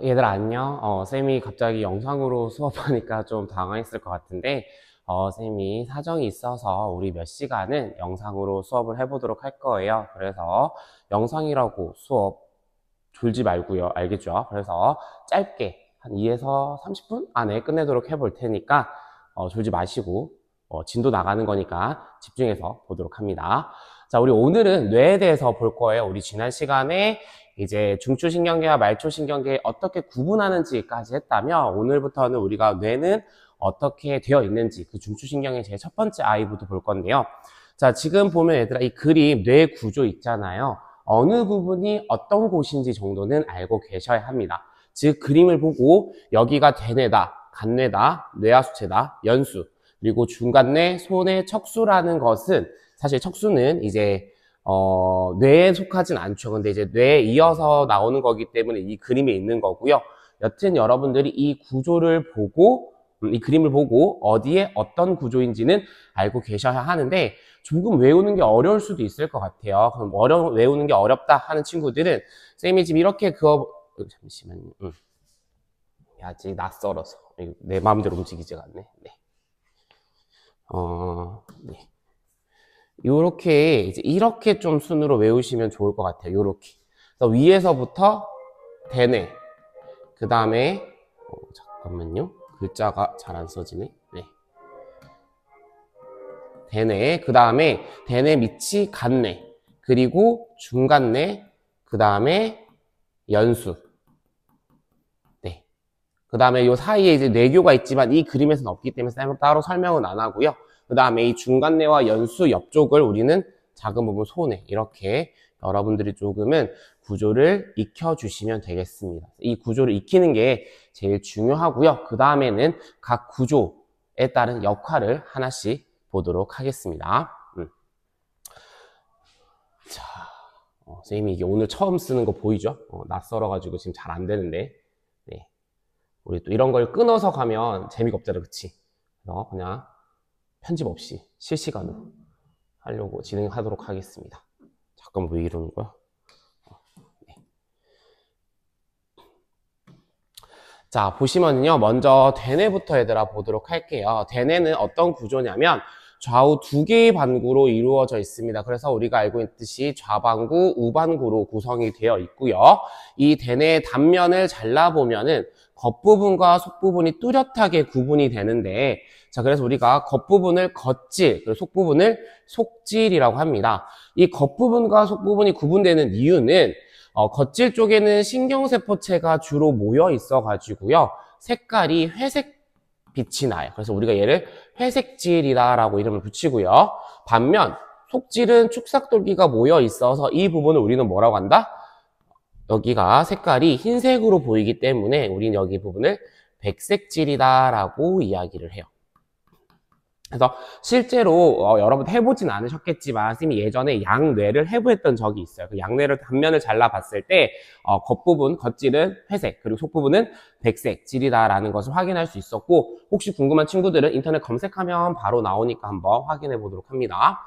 얘들아 안녕. 쌤이 갑자기 영상으로 수업하니까 좀 당황했을 것 같은데 쌤이 사정이 있어서 우리 몇 시간은 영상으로 수업을 해보도록 할 거예요. 그래서 영상이라고 수업 졸지 말고요. 알겠죠? 그래서 짧게 한 2에서 30분 안에 끝내도록 해볼 테니까 졸지 마시고 진도 나가는 거니까 집중해서 보도록 합니다. 자, 우리 오늘은 뇌에 대해서 볼 거예요. 우리 지난 시간에 이제 중추신경계와 말초신경계 어떻게 구분하는지까지 했다면 오늘부터는 우리가 뇌는 어떻게 되어 있는지 그 중추신경의 제 첫 번째 아이부터 볼 건데요. 자, 지금 보면 얘들아 이 그림 뇌 구조 있잖아요. 어느 부분이 어떤 곳인지 정도는 알고 계셔야 합니다. 즉 그림을 보고 여기가 대뇌다, 간뇌다, 뇌하수체다, 연수, 그리고 중간뇌, 소뇌, 척수라는 것은 사실 척수는 이제 뇌에 속하진 않죠. 근데 이제 뇌에 이어서 나오는 거기 때문에 이 그림에 있는 거고요. 여튼 여러분들이 이 구조를 보고 이 그림을 보고 어디에 어떤 구조인지는 알고 계셔야 하는데 조금 외우는 게 어려울 수도 있을 것 같아요. 그럼 외우는 게 어렵다 하는 친구들은 쌤이 지금 이렇게 잠시만요. 아직 낯설어서 내 마음대로 움직이지가 않네. 네. 네. 이렇게 좀 순으로 외우시면 좋을 것 같아요. 요렇게. 그래서 위에서부터 대뇌. 그 다음에, 잠깐만요. 글자가 잘 안 써지네. 네. 대뇌. 그 다음에 대뇌 밑이 간뇌. 그리고 중간뇌. 그 다음에 연수. 네. 그 다음에 요 사이에 이제 뇌교가 있지만 이 그림에서는 없기 때문에 따로 설명은 안 하고요. 그 다음에 이 중간뇌와 연수 옆쪽을 우리는 작은 부분 소뇌 이렇게 여러분들이 조금은 구조를 익혀주시면 되겠습니다. 이 구조를 익히는 게 제일 중요하고요. 그 다음에는 각 구조에 따른 역할을 하나씩 보도록 하겠습니다. 자, 선생님이 이게 오늘 처음 쓰는 거 보이죠? 낯설어가지고 지금 잘 안 되는데 네. 우리 또 이런 걸 끊어서 가면 재미가 없잖아, 그치? 그래서 그냥 편집 없이 실시간으로 하려고 진행하도록 하겠습니다. 잠깐 왜 이러는 거야? 네. 자, 보시면요. 먼저 대뇌부터 얘들아 보도록 할게요. 대뇌는 어떤 구조냐면 좌우 두 개의 반구로 이루어져 있습니다. 그래서 우리가 알고 있듯이 좌반구, 우반구로 구성이 되어 있고요. 이 대뇌의 단면을 잘라보면은 겉부분과 속부분이 뚜렷하게 구분이 되는데 자, 그래서 우리가 겉부분을 겉질, 그리고 속부분을 속질이라고 합니다. 이 겉부분과 속부분이 구분되는 이유는 겉질 쪽에는 신경세포체가 주로 모여 있어가지고요. 색깔이 회색 빛이 나요. 그래서 우리가 얘를 회색질이다라고 이름을 붙이고요. 반면 속질은 축삭돌기가 모여 있어서 이 부분을 우리는 뭐라고 한다? 여기가 색깔이 흰색으로 보이기 때문에 우리는 여기 부분을 백색질이다라고 이야기를 해요. 그래서 실제로 여러분 해보진 않으셨겠지만 선생님이 예전에 양뇌를 해부했던 적이 있어요. 그 양뇌를 단면을 잘라봤을 때 겉부분, 겉질은 회색, 그리고 속부분은 백색 질이다라는 것을 확인할 수 있었고 혹시 궁금한 친구들은 인터넷 검색하면 바로 나오니까 한번 확인해 보도록 합니다.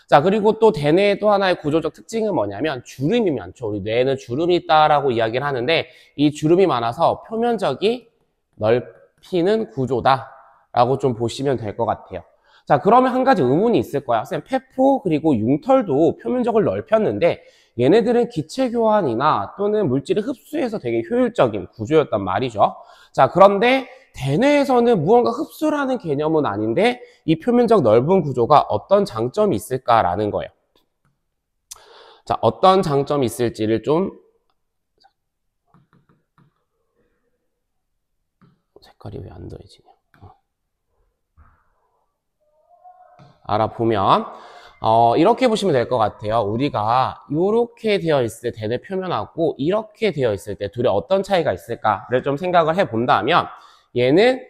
자, 그리고 또 대뇌의 또 하나의 구조적 특징은 뭐냐면 주름이 많죠. 우리 뇌에는 주름이 있다라고 이야기를 하는데 이 주름이 많아서 표면적이 넓히는 구조다라고 좀 보시면 될 것 같아요. 자, 그러면 한 가지 의문이 있을 거야. 선생님, 폐포 그리고 융털도 표면적을 넓혔는데 얘네들은 기체 교환이나 또는 물질을 흡수해서 되게 효율적인 구조였단 말이죠. 자, 그런데 대뇌에서는 무언가 흡수라는 개념은 아닌데 이 표면적 넓은 구조가 어떤 장점이 있을까라는 거예요. 자, 어떤 장점이 있을지를 좀 색깔이 왜 안 더해지냐. 알아보면 이렇게 보시면 될 것 같아요. 우리가 이렇게 되어 있을 때 대뇌 표면하고 이렇게 되어 있을 때 둘이 어떤 차이가 있을까를 좀 생각을 해본다면 얘는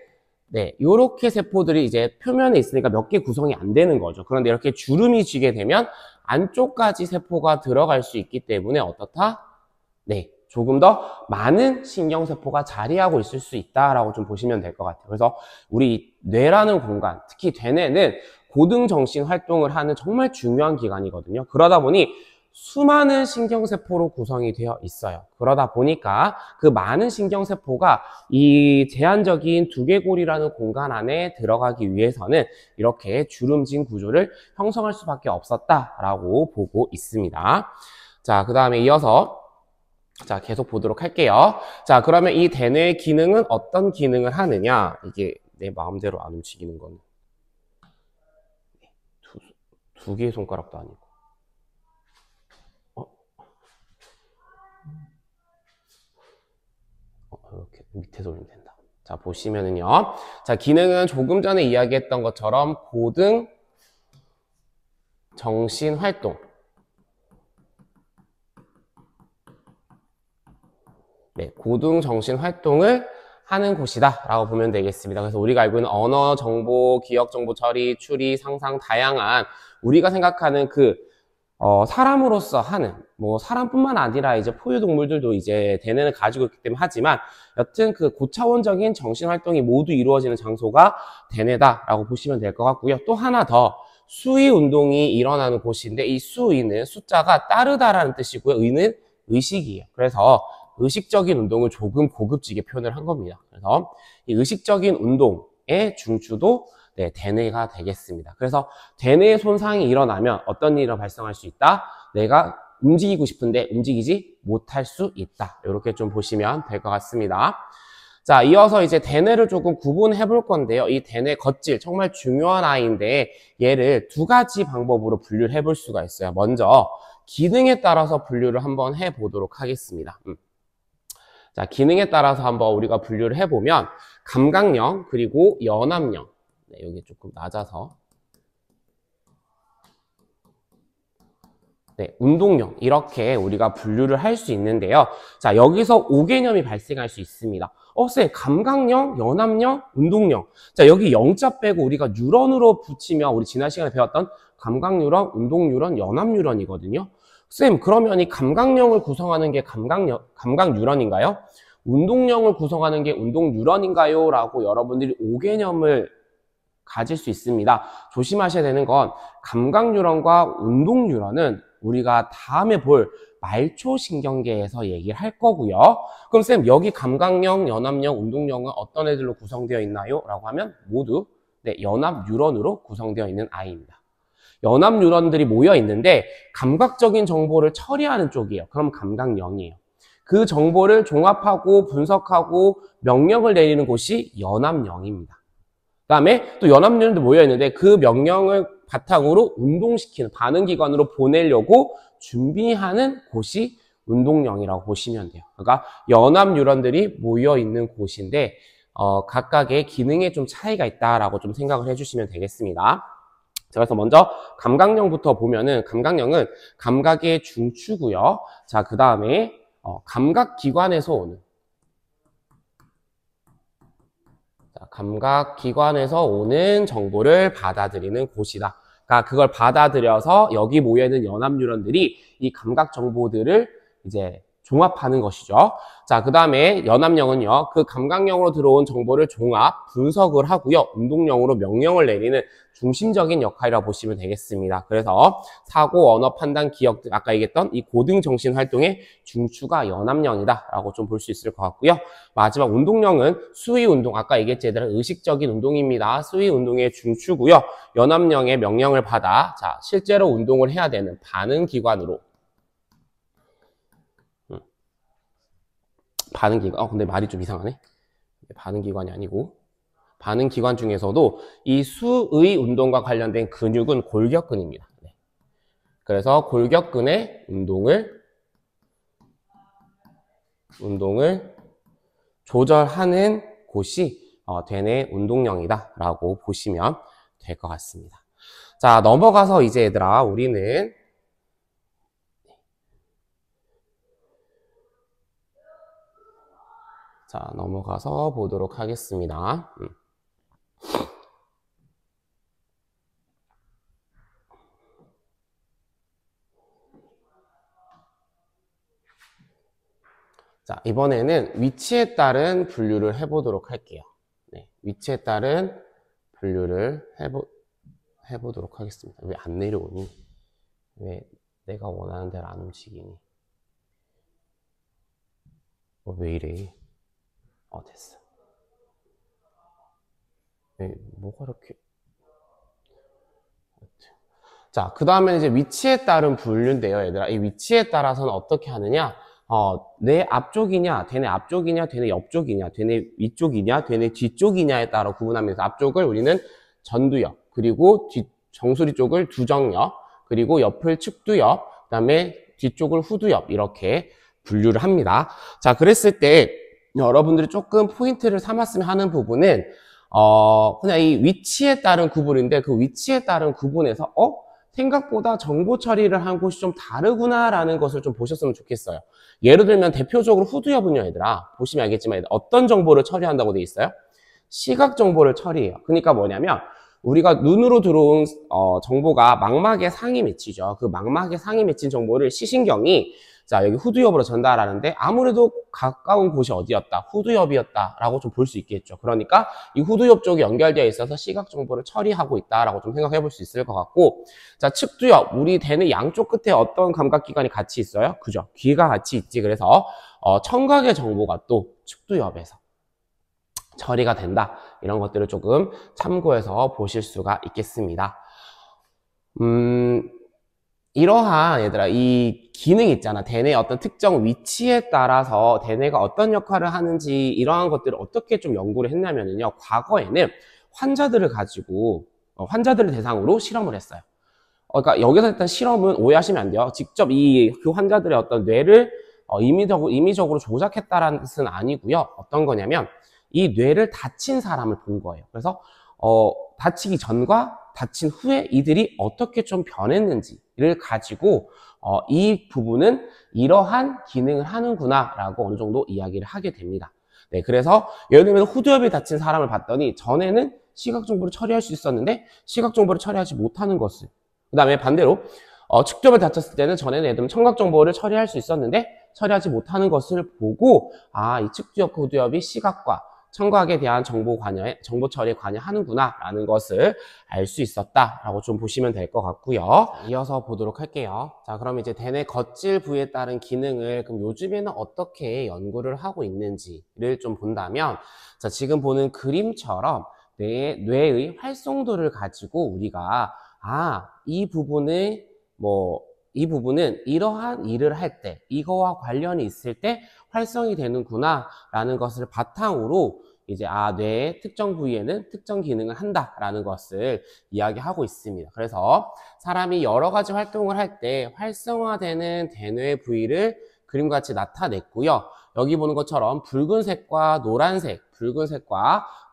네, 이렇게 세포들이 이제 표면에 있으니까 몇 개 구성이 안 되는 거죠. 그런데 이렇게 주름이 지게 되면 안쪽까지 세포가 들어갈 수 있기 때문에 어떻다? 네, 조금 더 많은 신경세포가 자리하고 있을 수 있다라고 좀 보시면 될 것 같아요. 그래서 우리 뇌라는 공간, 특히 대뇌는 고등정신 활동을 하는 정말 중요한 기관이거든요. 그러다 보니 수많은 신경세포로 구성이 되어 있어요. 그러다 보니까 그 많은 신경세포가 이 제한적인 두개골이라는 공간 안에 들어가기 위해서는 이렇게 주름진 구조를 형성할 수밖에 없었다라고 보고 있습니다. 자, 그 다음에 이어서 자, 계속 보도록 할게요. 자, 그러면 이 대뇌의 기능은 어떤 기능을 하느냐? 이게 내 마음대로 안 움직이는 거는 두 개의 손가락도 아니고. 이렇게 밑에서 올리면 된다. 자, 보시면은요. 자, 기능은 조금 전에 이야기했던 것처럼 고등 정신 활동. 네, 고등 정신 활동을 하는 곳이다 라고 보면 되겠습니다. 그래서 우리가 알고 있는 언어, 정보, 기억, 정보 처리, 추리, 상상, 다양한 우리가 생각하는 사람으로서 하는, 사람뿐만 아니라 이제 포유동물들도 이제 대뇌를 가지고 있기 때문에 하지만 여튼 그 고차원적인 정신활동이 모두 이루어지는 장소가 대뇌다라고 보시면 될 것 같고요. 또 하나 더 수의 운동이 일어나는 곳인데 이 수의는 숫자가 따르다라는 뜻이고요. 의는 의식이에요. 그래서 의식적인 운동을 조금 고급지게 표현을 한 겁니다. 그래서 이 의식적인 운동의 중추도 네, 대뇌가 되겠습니다. 그래서 대뇌 손상이 일어나면 어떤 일이 발생할 수 있다? 내가 움직이고 싶은데 움직이지 못할 수 있다. 이렇게 좀 보시면 될 것 같습니다. 자, 이어서 이제 대뇌를 조금 구분해 볼 건데요. 이 대뇌 겉질 정말 중요한 아이인데 얘를 두 가지 방법으로 분류를 해볼 수가 있어요. 먼저 기능에 따라서 분류를 한번 해보도록 하겠습니다. 자, 기능에 따라서 한번 우리가 분류를 해보면 감각령 그리고 연합령. 네, 여기 조금 낮아서. 네, 운동령 이렇게 우리가 분류를 할 수 있는데요. 자, 여기서 5개념이 발생할 수 있습니다. 쌤, 감각령, 연합령, 운동령. 자, 여기 영자 빼고 우리가 뉴런으로 붙이면 우리 지난 시간에 배웠던 감각뉴런, 운동뉴런, 연합뉴런이거든요. 쌤, 그러면 이 감각령을 구성하는 게 감각뉴런인가요? 운동령을 구성하는 게 운동뉴런인가요? 라고 여러분들이 5개념을 가질 수 있습니다. 조심하셔야 되는 건 감각뉴런과 운동뉴런은 우리가 다음에 볼 말초신경계에서 얘기를 할 거고요. 그럼 쌤, 여기 감각령, 연합령, 운동령은 어떤 애들로 구성되어 있나요? 라고 하면 모두 네, 연합뉴런으로 구성되어 있는 아이입니다. 연합뉴런들이 모여 있는데 감각적인 정보를 처리하는 쪽이에요. 그럼 감각령이에요. 그 정보를 종합하고 분석하고 명령을 내리는 곳이 연합령입니다. 그 다음에 또 연합뉴런도 모여 있는데 그 명령을 바탕으로 운동시키는 반응기관으로 보내려고 준비하는 곳이 운동령이라고 보시면 돼요. 그러니까 연합뉴런들이 모여 있는 곳인데 각각의 기능에 좀 차이가 있다라고 좀 생각을 해주시면 되겠습니다. 자, 그래서 먼저 감각령부터 보면은 감각령은 감각의 중추고요. 자, 그 다음에 감각기관에서 오는 감각기관에서 오는 정보를 받아들이는 곳이다. 그러니까 그걸 받아들여서 여기 모여있는 연합뉴런들이 이 감각 정보들을 이제 종합하는 것이죠. 자, 그 다음에 연합령은요, 그 감각령으로 들어온 정보를 종합, 분석을 하고요, 운동령으로 명령을 내리는 중심적인 역할이라고 보시면 되겠습니다. 그래서 사고, 언어, 판단, 기억 등 아까 얘기했던 이 고등 정신 활동의 중추가 연합령이다라고 좀 볼 수 있을 것 같고요. 마지막 운동령은 수의 운동, 아까 얘기했지 얘들아 의식적인 운동입니다. 수의 운동의 중추고요. 연합령의 명령을 받아 자 실제로 운동을 해야 되는 반응 기관으로 반응기관, 근데 말이 좀 이상하네. 반응기관이 아니고, 반응기관 중에서도 이 수의 운동과 관련된 근육은 골격근입니다. 네. 그래서 골격근의 운동을 조절하는 곳이 대뇌 운동령이다라고 보시면 될 것 같습니다. 자, 넘어가서 이제 얘들아, 우리는 자, 넘어가서 보도록 하겠습니다. 자, 이번에는 위치에 따른 분류를 해보도록 할게요. 네, 위치에 따른 분류를 해보도록 하겠습니다. 왜 안 내려오니? 왜 내가 원하는 대로 안 움직이니. 왜 이래? 됐어. 뭐가 이렇게. 자, 그 다음에 이제 위치에 따른 분류인데요, 얘들아. 이 위치에 따라서는 어떻게 하느냐? 내 앞쪽이냐, 되네 앞쪽이냐, 되네 옆쪽이냐, 되네 위쪽이냐, 되네 뒤쪽이냐에 따라 구분하면서 앞쪽을 우리는 전두엽, 그리고 정수리 쪽을 두정엽, 그리고 옆을 측두엽, 그 다음에 뒤쪽을 후두엽, 이렇게 분류를 합니다. 자, 그랬을 때 여러분들이 조금 포인트를 삼았으면 하는 부분은 그냥 이 위치에 따른 구분인데, 그 위치에 따른 구분에서 생각보다 정보 처리를 한 곳이 좀 다르구나라는 것을 좀 보셨으면 좋겠어요. 예를 들면 대표적으로 후두엽은요, 얘들아. 보시면 알겠지만 어떤 정보를 처리한다고 돼 있어요? 시각 정보를 처리해요. 그러니까 뭐냐면 우리가 눈으로 들어온 정보가 망막에 상이 맺히죠. 그 망막에 상이 맺힌 정보를 시신경이 자, 여기 후두엽으로 전달하는데 아무래도 가까운 곳이 어디였다? 후두엽이었다라고 좀 볼 수 있겠죠. 그러니까 이 후두엽 쪽이 연결되어 있어서 시각 정보를 처리하고 있다라고 좀 생각해 볼 수 있을 것 같고, 자, 측두엽, 우리 대뇌 양쪽 끝에 어떤 감각기관이 같이 있어요? 그죠? 귀가 같이 있지. 그래서 청각의 정보가 또 측두엽에서 처리가 된다. 이런 것들을 조금 참고해서 보실 수가 있겠습니다. 이러한 얘들아 이 기능 있잖아. 대뇌의 어떤 특정 위치에 따라서 대뇌가 어떤 역할을 하는지 이러한 것들을 어떻게 좀 연구를 했냐면요. 과거에는 환자들을 가지고 환자들을 대상으로 실험을 했어요. 그러니까 여기서 일단 실험은 오해하시면 안 돼요. 직접 그 환자들의 어떤 뇌를 임의적으로 조작했다라는 뜻은 아니고요. 어떤 거냐면 이 뇌를 다친 사람을 본 거예요. 그래서 다치기 전과 다친 후에 이들이 어떻게 좀 변했는지를 가지고 이 부분은 이러한 기능을 하는구나 라고 어느 정도 이야기를 하게 됩니다. 네, 그래서 예를 들면 후두엽이 다친 사람을 봤더니 전에는 시각 정보를 처리할 수 있었는데 시각 정보를 처리하지 못하는 것을, 그 다음에 반대로 측두엽을 다쳤을 때는 전에는 예를 들면 청각 정보를 처리할 수 있었는데 처리하지 못하는 것을 보고 이 측두엽, 후두엽이 시각과 청각에 대한 정보 처리에 관여하는구나 라는 것을 알 수 있었다라고 좀 보시면 될 것 같고요. 이어서 보도록 할게요. 자, 그럼 이제 대뇌 겉질 부위에 따른 기능을 그럼 요즘에는 어떻게 연구를 하고 있는지를 좀 본다면, 자, 지금 보는 그림처럼 뇌의 활성도를 가지고 우리가 이 부분은 이러한 일을 할 때, 이거와 관련이 있을 때 활성이 되는구나 라는 것을 바탕으로 이제 뇌의 특정 부위에는 특정 기능을 한다라는 것을 이야기하고 있습니다. 그래서 사람이 여러 가지 활동을 할 때 활성화되는 대뇌 부위를 그림과 같이 나타냈고요. 여기 보는 것처럼 붉은색과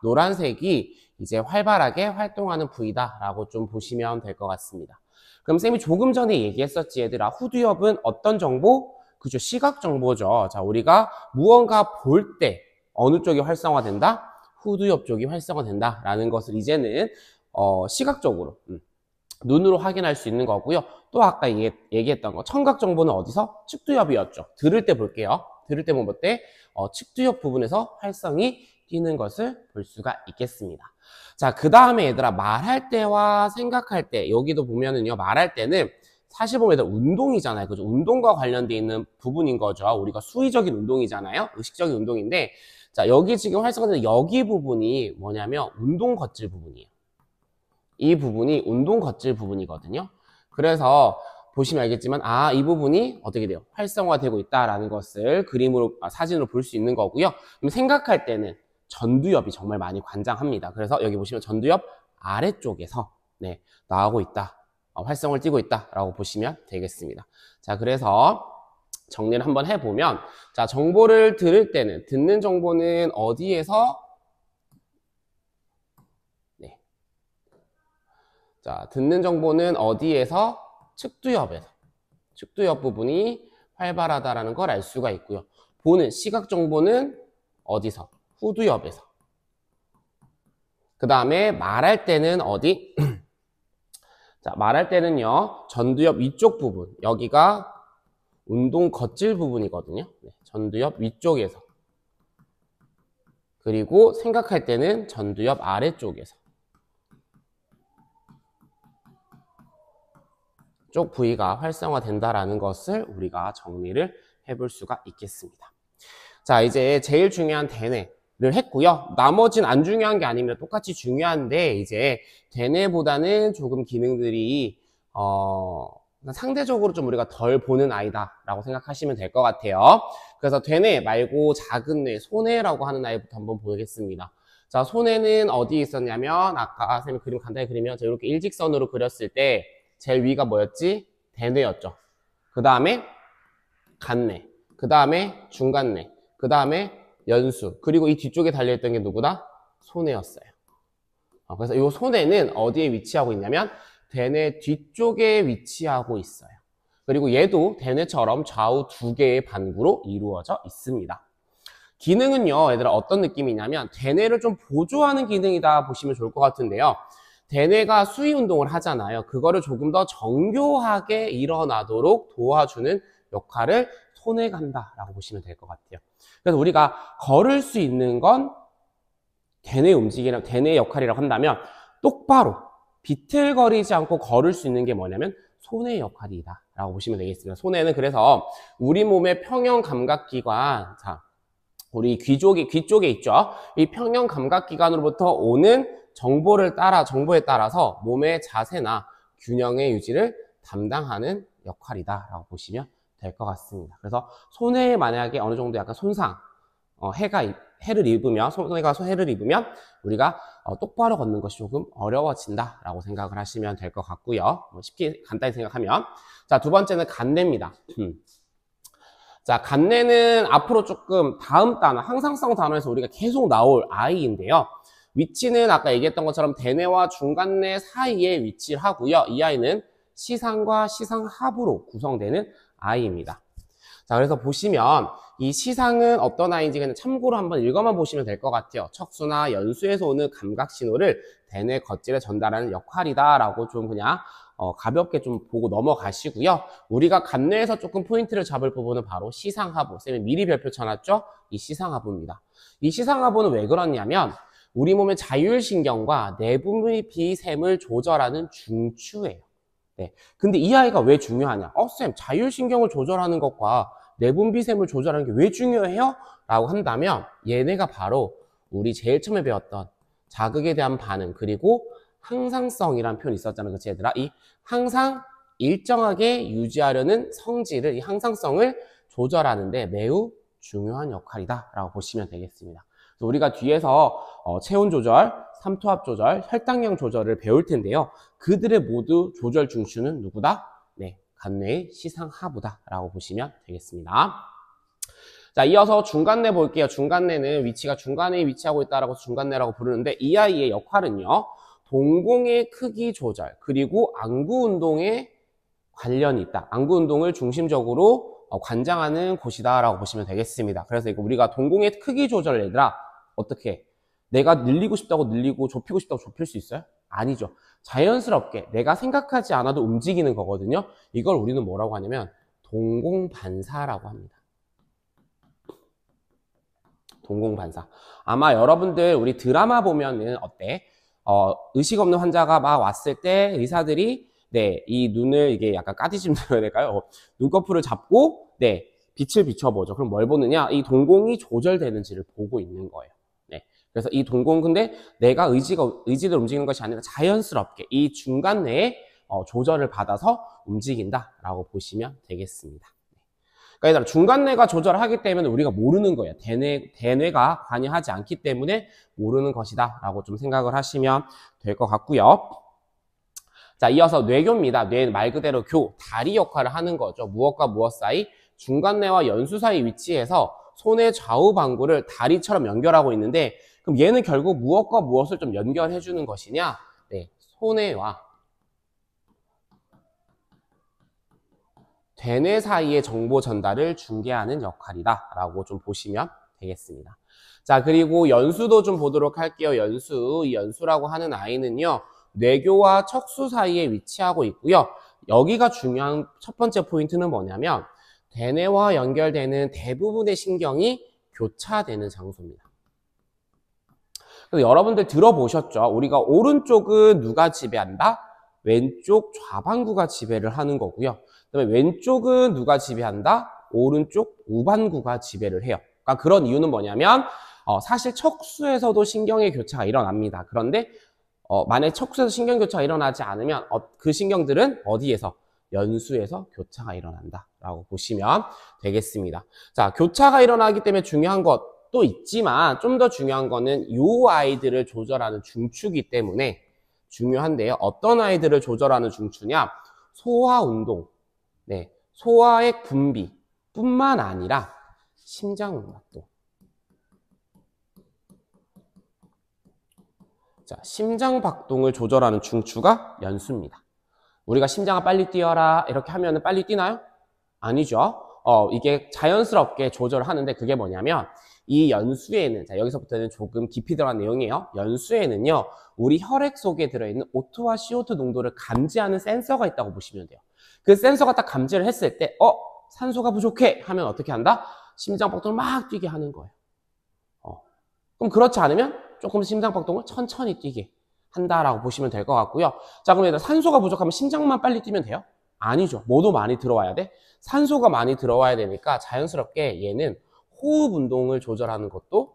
노란색이 이제 활발하게 활동하는 부위다라고 좀 보시면 될 것 같습니다. 그럼 쌤이 조금 전에 얘기했었지, 얘들아. 후두엽은 어떤 정보? 그죠, 시각 정보죠. 자, 우리가 무언가 볼 때 어느 쪽이 활성화된다? 후두엽 쪽이 활성화된다 라는 것을 이제는 시각적으로 눈으로 확인할 수 있는 거고요. 또 아까 얘기했던 거 청각 정보는 어디서? 측두엽이었죠. 들을 때 볼게요. 들을 때 볼 때 측두엽 부분에서 활성이 튀는 것을 볼 수가 있겠습니다. 자, 그 다음에 얘들아 말할 때와 생각할 때, 여기도 보면은요, 말할 때는 사실 보면 운동이잖아요. 그죠? 운동과 관련되어 있는 부분인 거죠. 우리가 수의적인 운동이잖아요. 의식적인 운동인데, 자, 여기 지금 활성화되는 여기 부분이 뭐냐면 운동 겉질 부분이에요. 이 부분이 운동 겉질 부분이거든요. 그래서 보시면 알겠지만 이 부분이 어떻게 돼요? 활성화되고 있다라는 것을 그림으로 사진으로 볼 수 있는 거고요. 그럼 생각할 때는 전두엽이 정말 많이 관장합니다. 그래서 여기 보시면 전두엽 아래쪽에서 나오고 있다. 활성을 띠고 있다라고 보시면 되겠습니다. 자, 그래서 정리를 한번 해보면, 자, 정보를 들을 때는, 듣는 정보는 어디에서? 자, 듣는 정보는 어디에서? 측두엽에서. 측두엽 부분이 활발하다라는 걸 알 수가 있고요. 보는 시각 정보는 어디서? 후두엽에서. 그 다음에 말할 때는 어디? 자, 말할 때는요, 전두엽 위쪽 부분, 여기가 운동 겉질 부분이거든요. 전두엽 위쪽에서. 그리고 생각할 때는 전두엽 아래쪽에서. 쪽 부위가 활성화된다라는 것을 우리가 정리를 해볼 수가 있겠습니다. 자, 이제 제일 중요한 대뇌를 했고요. 나머지는 안 중요한 게 아니면 똑같이 중요한데 이제 대뇌보다는 조금 기능들이 상대적으로 좀 우리가 덜 보는 아이다라고 생각하시면 될 것 같아요. 그래서 대뇌 말고 작은 뇌, 소뇌라고 하는 아이부터 한번 보겠습니다. 자, 소뇌는 어디에 있었냐면 아까 선생님이 그림 간단히 그리면 자, 이렇게 일직선으로 그렸을 때 제일 위가 뭐였지? 대뇌였죠. 그 다음에 간뇌, 그 다음에 중간뇌, 그 다음에 연수, 그리고 이 뒤쪽에 달려있던 게 누구다? 소뇌였어요. 그래서 이 소뇌는 어디에 위치하고 있냐면 대뇌 뒤쪽에 위치하고 있어요. 그리고 얘도 대뇌처럼 좌우 두 개의 반구로 이루어져 있습니다. 기능은요, 얘들아 어떤 느낌이냐면 대뇌를 좀 보조하는 기능이다 보시면 좋을 것 같은데요. 대뇌가 수위 운동을 하잖아요. 그거를 조금 더 정교하게 일어나도록 도와주는 역할을 소뇌가 한다라고 보시면 될 것 같아요. 그래서 우리가 걸을 수 있는 건 대뇌 움직이랑 대뇌 역할이라고 한다면 똑바로 비틀거리지 않고 걸을 수 있는 게 뭐냐면 소뇌 역할이다 라고 보시면 되겠습니다. 소뇌는 그래서 우리 몸의 평형 감각기관, 자, 우리 귀 쪽에 있죠. 이 평형 감각기관으로부터 오는 정보에 따라서 몸의 자세나 균형의 유지를 담당하는 역할이다 라고 보시면 될 것 같습니다. 그래서 소뇌에 만약에 어느 정도 약간 손상, 해를 입으면, 소뇌가 해를 입으면 우리가 똑바로 걷는 것이 조금 어려워진다 라고 생각을 하시면 될 것 같고요. 쉽게 간단히 생각하면. 자, 두 번째는 간뇌입니다. 자, 간뇌는 앞으로 조금 다음 단어, 항상성 단어에서 우리가 계속 나올 아이인데요. 위치는 아까 얘기했던 것처럼 대뇌와 중간뇌 사이에 위치를 하고요. 이 아이는 시상과 시상하부로 구성되는 아이입니다. 자, 그래서 보시면 이 시상은 어떤 아이인지 그냥 참고로 한번 읽어만 보시면 될 것 같아요. 척수나 연수에서 오는 감각 신호를 대뇌 겉질에 전달하는 역할이다라고 좀 그냥 가볍게 좀 보고 넘어가시고요. 우리가 간뇌에서 조금 포인트를 잡을 부분은 바로 시상하부. 쌤이 미리 별표 쳐놨죠? 이 시상하부입니다. 이 시상하부는 왜 그러냐면 우리 몸의 자율신경과 내분비 비샘을 조절하는 중추예요. 네. 근데 이 아이가 왜 중요하냐? 쌤, 자율신경을 조절하는 것과 내분비샘을 조절하는 게 왜 중요해요? 라고 한다면 얘네가 바로 우리 제일 처음에 배웠던 자극에 대한 반응, 그리고 항상성이라는 표현이 있었잖아요. 그치, 얘들아? 이 항상 일정하게 유지하려는 성질을, 이 항상성을 조절하는데 매우 중요한 역할이다 라고 보시면 되겠습니다. 그래서 우리가 뒤에서 체온 조절, 삼투압 조절, 혈당량 조절을 배울 텐데요. 그들의 모두 조절 중추는 누구다? 네, 간뇌의 시상하부다라고 보시면 되겠습니다. 자, 이어서 중간뇌 볼게요. 중간뇌는 위치가 중간에 위치하고 있다라고 중간뇌라고 부르는데 이 아이의 역할은요. 동공의 크기 조절, 그리고 안구 운동에 관련이 있다. 안구 운동을 중심적으로 관장하는 곳이다라고 보시면 되겠습니다. 그래서 이거 우리가 동공의 크기 조절 얘들아 어떻게 내가 늘리고 싶다고 늘리고 좁히고 싶다고 좁힐 수 있어요? 아니죠. 자연스럽게 내가 생각하지 않아도 움직이는 거거든요. 이걸 우리는 뭐라고 하냐면 동공반사라고 합니다. 동공반사. 아마 여러분들 우리 드라마 보면은 어때? 의식 없는 환자가 막 왔을 때 의사들이 네, 이 눈을 이게 약간 까디심 들어야 될까요? 눈꺼풀을 잡고 네, 빛을 비춰보죠. 그럼 뭘 보느냐? 이 동공이 조절되는지를 보고 있는 거예요. 네. 그래서 이 동공 근데 내가 의지대로 움직이는 것이 아니라 자연스럽게 이 중간뇌에 조절을 받아서 움직인다라고 보시면 되겠습니다. 그러니까 얘들아 중간뇌가 조절하기 때문에 우리가 모르는 거예요. 대뇌가 관여하지 않기 때문에 모르는 것이다 라고 좀 생각을 하시면 될 것 같고요. 자, 이어서 뇌교입니다. 뇌 말 그대로 다리 역할을 하는 거죠. 무엇과 무엇 사이? 중간뇌와 연수 사이 위치해서 손의 좌우 방구를 다리처럼 연결하고 있는데 그럼 얘는 결국 무엇과 무엇을 좀 연결해 주는 것이냐? 네, 손뇌와 대뇌 사이의 정보 전달을 중개하는 역할이다 라고 좀 보시면 되겠습니다. 자, 그리고 연수도 좀 보도록 할게요. 이 연수라고 하는 아이는요, 뇌교와 척수 사이에 위치하고 있고요. 여기가 중요한 첫 번째 포인트는 뭐냐면 대뇌와 연결되는 대부분의 신경이 교차되는 장소입니다. 그래서 여러분들 들어보셨죠? 우리가 오른쪽은 누가 지배한다? 왼쪽 좌반구가 지배를 하는 거고요. 그다음에 왼쪽은 누가 지배한다? 오른쪽 우반구가 지배를 해요. 그러니까 그런 이유는 뭐냐면 사실 척수에서도 신경의 교차가 일어납니다. 그런데 만약에 척수에서 신경 교차가 일어나지 않으면 그 신경들은 어디에서? 연수에서 교차가 일어난다라고 보시면 되겠습니다. 자, 교차가 일어나기 때문에 중요한 것도 있지만 좀 더 중요한 거는 이 아이들을 조절하는 중추이기 때문에 중요한데요. 어떤 아이들을 조절하는 중추냐? 소화 운동, 네, 소화의 분비뿐만 아니라 심장박동. 자, 심장박동을 조절하는 중추가 연수입니다. 우리가 심장아 빨리 뛰어라 이렇게 하면 빨리 뛰나요? 아니죠. 이게 자연스럽게 조절을 하는데 그게 뭐냐면 이 연수에는, 자, 여기서부터는 조금 깊이 들어간 내용이에요. 연수에는요, 우리 혈액 속에 들어있는 O2와 CO2 농도를 감지하는 센서가 있다고 보시면 돼요. 그 센서가 딱 감지를 했을 때, 산소가 부족해! 하면 어떻게 한다? 심장박동을 막 뛰게 하는 거예요. 그럼 그렇지 않으면 조금 심장박동을 천천히 뛰게 한다라고 보시면 될 것 같고요. 자, 그럼 얘들아, 산소가 부족하면 심장만 빨리 뛰면 돼요? 아니죠. 뭐도 많이 들어와야 돼? 산소가 많이 들어와야 되니까 자연스럽게 얘는 호흡 운동을 조절하는 것도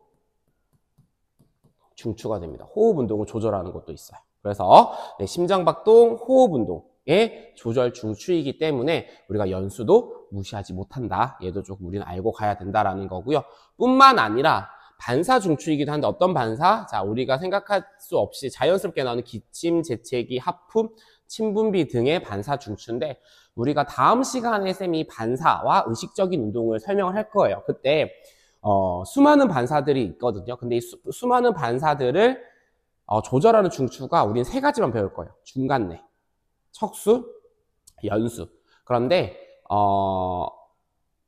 중추가 됩니다. 호흡 운동을 조절하는 것도 있어요. 그래서 심장박동, 호흡 운동의 조절 중추이기 때문에 우리가 연수도 무시하지 못한다. 얘도 조금 우리는 알고 가야 된다라는 거고요. 뿐만 아니라 반사 중추이기도 한데 어떤 반사? 자, 우리가 생각할 수 없이 자연스럽게 나오는 기침, 재채기, 하품, 침분비 등의 반사 중추인데 우리가 다음 시간에 쌤이 반사와 의식적인 운동을 설명을 할 거예요. 그때 수많은 반사들이 있거든요. 근데 이 수많은 반사들을 조절하는 중추가 우리는 세 가지만 배울 거예요. 중간내, 척수, 연수. 그런데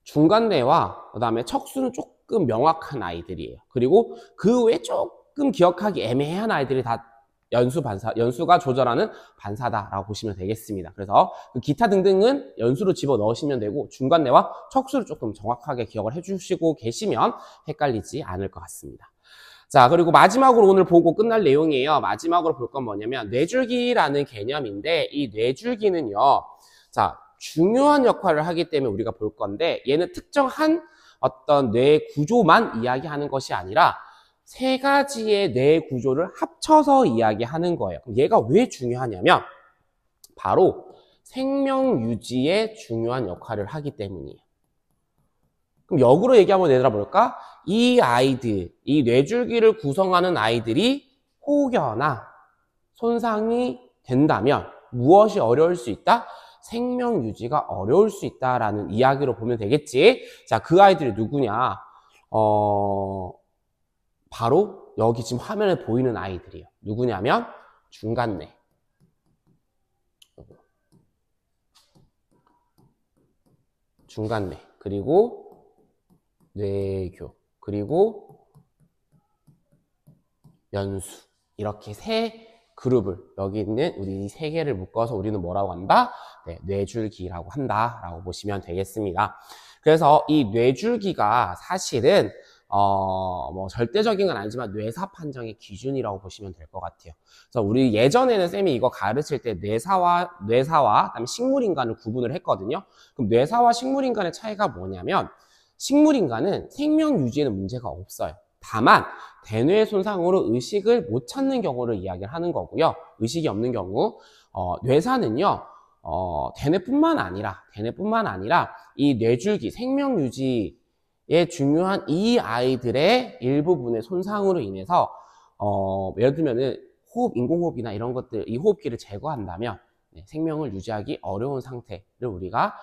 중간내와 그다음에 척수는 조금 명확한 아이들이에요. 그리고 그 외에 조금 기억하기 애매한 아이들이 다 연수가 조절하는 반사다라고 보시면 되겠습니다. 그래서 그 기타 등등은 연수로 집어 넣으시면 되고 중간내와 척수를 조금 정확하게 기억을 해주시고 계시면 헷갈리지 않을 것 같습니다. 자, 그리고 마지막으로 오늘 보고 끝날 내용이에요. 마지막으로 볼 건 뭐냐면 뇌줄기라는 개념인데 이 뇌줄기는요, 자, 중요한 역할을 하기 때문에 우리가 볼 건데 얘는 특정한 어떤 뇌 구조만 이야기하는 것이 아니라 세 가지의 뇌 구조를 합쳐서 이야기하는 거예요. 그럼 얘가 왜 중요하냐면 바로 생명 유지에 중요한 역할을 하기 때문이에요. 그럼 역으로 얘기하면 얘들아 볼까? 이 아이들, 이 뇌줄기를 구성하는 아이들이 혹여나 손상이 된다면 무엇이 어려울 수 있다? 생명 유지가 어려울 수 있다라는 이야기로 보면 되겠지. 자, 그 아이들이 누구냐? 바로 여기 지금 화면에 보이는 아이들이에요. 누구냐면 중간내, 그리고 뇌교, 그리고 연수. 이렇게 세 그룹을, 여기 있는 우리 이 세 개를 묶어서 우리는 뭐라고 한다? 네, 뇌줄기라고 한다라고 보시면 되겠습니다. 그래서 이 뇌줄기가 사실은 뭐 절대적인 건 아니지만 뇌사 판정의 기준이라고 보시면 될 것 같아요. 그래서 우리 예전에는 쌤이 이거 가르칠 때 뇌사와 그다음에 식물인간을 구분을 했거든요. 그럼 뇌사와 식물인간의 차이가 뭐냐면 식물인간은 생명 유지에는 문제가 없어요. 다만 대뇌 손상으로 의식을 못 찾는 경우를 이야기를 하는 거고요. 의식이 없는 경우 뇌사는요. 대뇌뿐만 아니라 이 뇌줄기 생명 유지에 중요한 이 아이들의 일부분의 손상으로 인해서 예를 들면은 인공호흡이나 이런 것들, 이 호흡기를 제거한다면 생명을 유지하기 어려운 상태를 우리가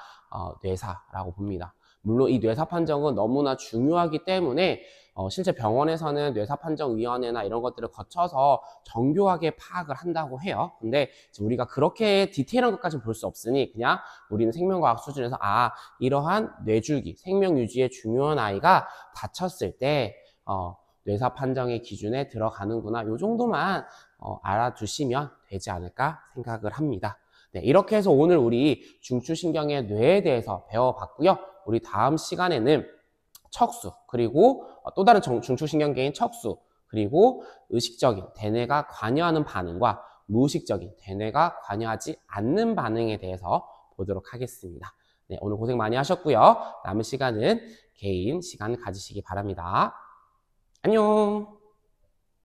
뇌사라고 봅니다. 물론 이 뇌사 판정은 너무나 중요하기 때문에 실제 병원에서는 뇌사판정위원회나 이런 것들을 거쳐서 정교하게 파악을 한다고 해요. 근데 우리가 그렇게 디테일한 것까지는 볼 수 없으니 그냥 우리는 생명과학 수준에서 이러한 뇌줄기, 생명 유지에 중요한 아이가 다쳤을 때 뇌사판정의 기준에 들어가는구나. 이 정도만 알아두시면 되지 않을까 생각을 합니다. 네, 이렇게 해서 오늘 우리 중추신경의 뇌에 대해서 배워봤고요. 우리 다음 시간에는 척수, 그리고 또 다른 중추신경계인 척수, 그리고 의식적인 대뇌가 관여하는 반응과 무의식적인 대뇌가 관여하지 않는 반응에 대해서 보도록 하겠습니다. 네, 오늘 고생 많이 하셨고요. 남은 시간은 개인 시간 가지시기 바랍니다. 안녕.